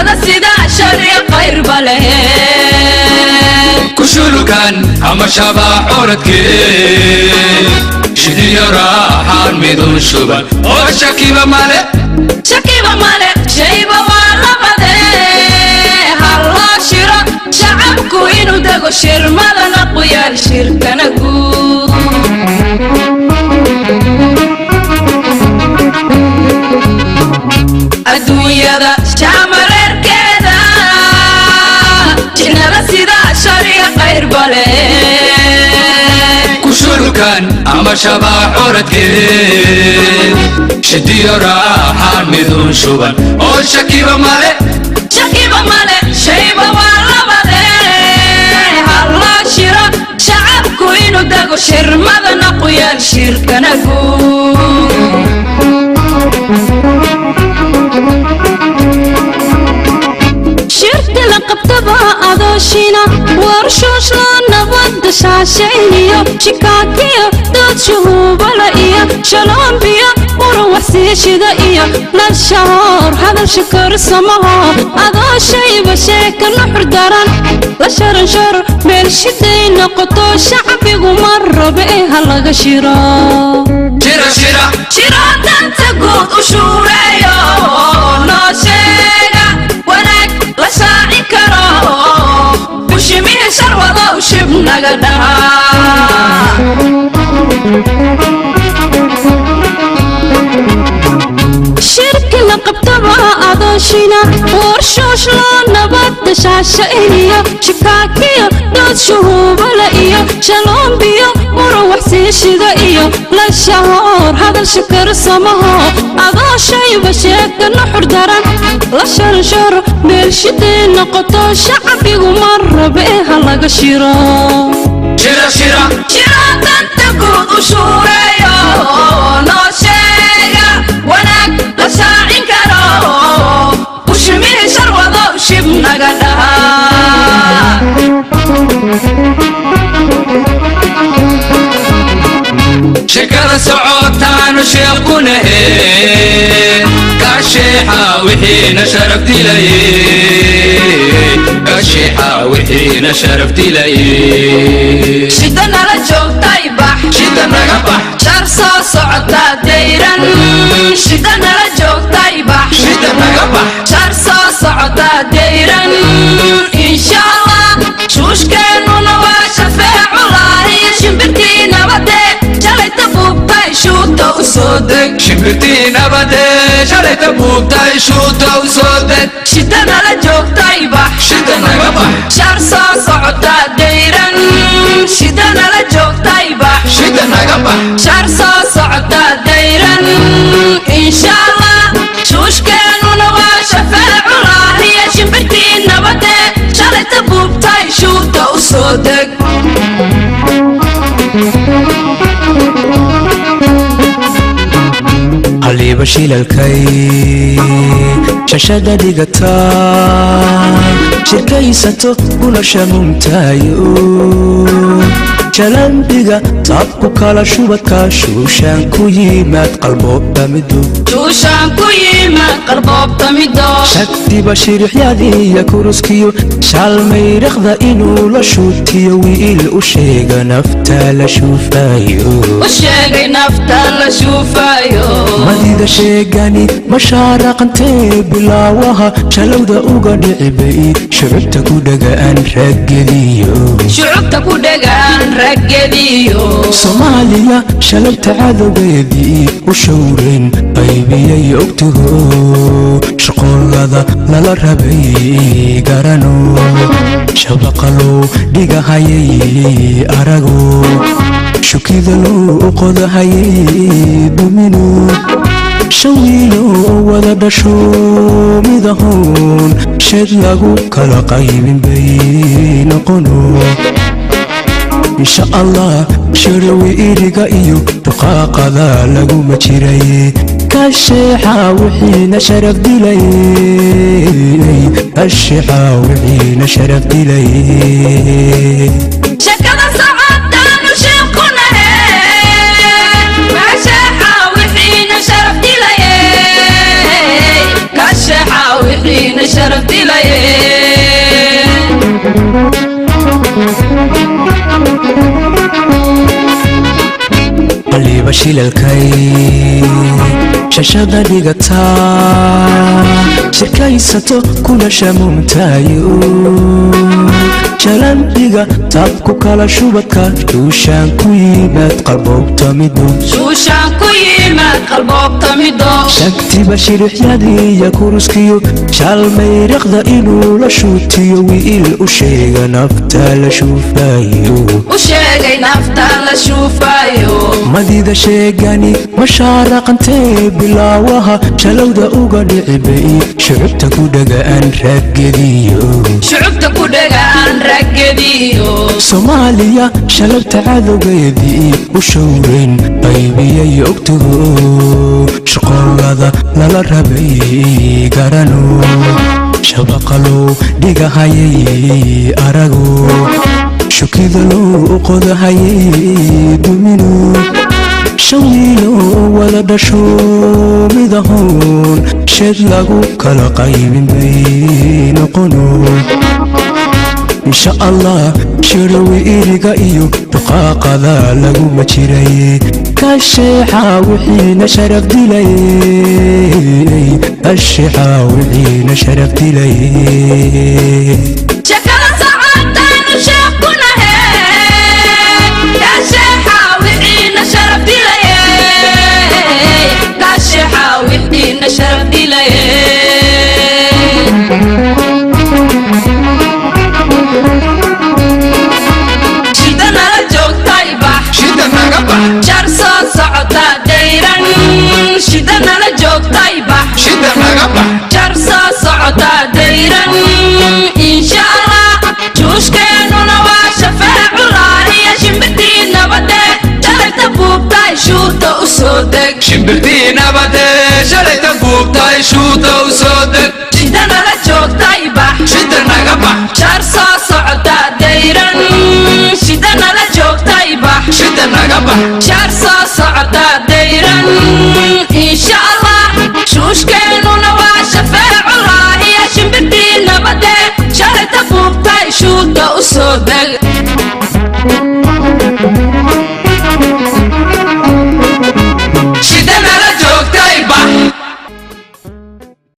شكرا سيدا شري غير بله كشلو كان أما شبا عورتك شدي راحان ميدون شبان وشكيبة مالك شكيبة مالك شيبة ولا بده هلا شرا شعبكو إنو دقو شير ماذا نقويا الشركة نقول الدنيا ذا شامر كذا جنرا سيدا شريا غير بله كشلو كان أما شبا عورتك شدي راحان ميدون شبان وشكيبة مالك شكيبة مالك شيبة ولا بده هلا شرا شعبكو إنو دقو شير ماذا نقويا الشركة نقول شركة لقبتبها أدوشينا ورشوش لنبض شاشينيو شكاكيو دود شهوب لئيا شلون بيا وروح سيشيدا إيا للشهور هذا الشكر سماها أدوشي بشيكل نحر داران لشرن شر بالشدين نقطو شعبي ومر بإيها لغا شيرا شيرا شيرا شيرا تنتقود وشوريو نوشيغا ونك لساعي كرو وشميه شروضا وشبنا قدها شركة لقبتبها أدوشينا ورشوش لنبض شاشينيو شكاكيو دود شهوب لئيو شلون بيو وروح سيشيدا إيو للشهور هذا الشكر سماها أدوشي بشيكل نحر داران لشرن شر بالشدين نقطو شعبي ومر بإيها لغا شيرا شيرا شيرا شيرا تنتقود وشوريو نوشيغا ونك لساعي كرو وشميه شروضا وشبنا قدها شكرا سعودتان وشيقونه كاشيحة وحين شرفت لي كاشيحة وحين شرفت لي شدنا لجوك طيبح شدنا قبح شرصا صعدا ديران شدنا لجوك طيبح شدنا قبح شرصا صعدا ديران إن شاء الله شوش كانوا نواشا الله شمبرتي نبدي جلي تبوبتاي شوطة وصودك شمبرتي نبدي جلي تبوبتاي شوطة وصودك شدنا لجوك طيبح شدنا قبح شرصا صعدا ديران شدنا لجوك طيبح شدنا قبح شرصا صعدا ديران إن شاء الله شوش كانوا نواشا الله هي شمبرتي نبدي جلي تبوبتاي شوطة وصودك haliiba shilalkay shashada dhigataa shirkaysato gulasha mumtaayo jalambiga taabku kala shubadka shuushaan ku yimaad qalboobta mido شوشان كويما قربوب تميدو shagdiba shirixyadiiya kuruskiyo shaalmayriqda inuu la shuutiyo wiil u sheega nafta la shuufayo وشيغي نفتا لشوفايو madida sheegani mashaaraqantee bilaawaha shalowda uga dhicibay shucubta ku dhagaan raggeliyo شعوبتا كودغان رجديو soomaaliya shalowta cadowgeedii u showrayn qaybiyay ogtaho shaqoolada lala rabay garano shabaqaloo dhigahayay arago shukida loo qodahayay dumino shawiilo wada dhasho midahoon sheed lagu kala qaybin bay noqono insha allah shirawi iriga iyo duqaaqada laguma jiray kasheexa wixiina sharaf dilay kasheexa wixiina sharaf dilay شكرا صعدنا وشيقنا كاشحا وحين شرفت لي كاشحا وحين wixiina sharaf dilaye qaliba shilalkay shashada dhigataa shirkaysato kula shamuumtaayo jalandhiga taabku kala shubadka shuushaan ku yimaad qalboobta mido shagtiba shirixyadiiya kuruskiyo shaalmayriqda inuu la shuutiyo wiil u sheega nafta la shuufayo madida sheegani mashaaraqantee bilaawaha shalowda uga dhicibay shucubta ku dhagaan raggediyo soomaaliya shalabta cadowgeedii u showrayn qaybiyay ogtago shaqoolada lala rabay garano shabaqalow dhigahayay arago shukida loo qodahayay dumino shan wiiloo wada dhasho midahoon sheed lagu kala qaybin bay noqono insha allah shirawi iriga iyo duqaaqada laguma jiray kasheexa wixiina sharaf dilayay kasheexa wixiina sharaf dilayay shakala saacadaynu sheekunahe kasheexa wixiina sharaf dilayay kasheexa wixiina sharaf dilayay jar soo socota dayran insha allah juushkeenuna waa shafeeculahiya shimbirtii nabade jalayta buubtay shuurta u soo deg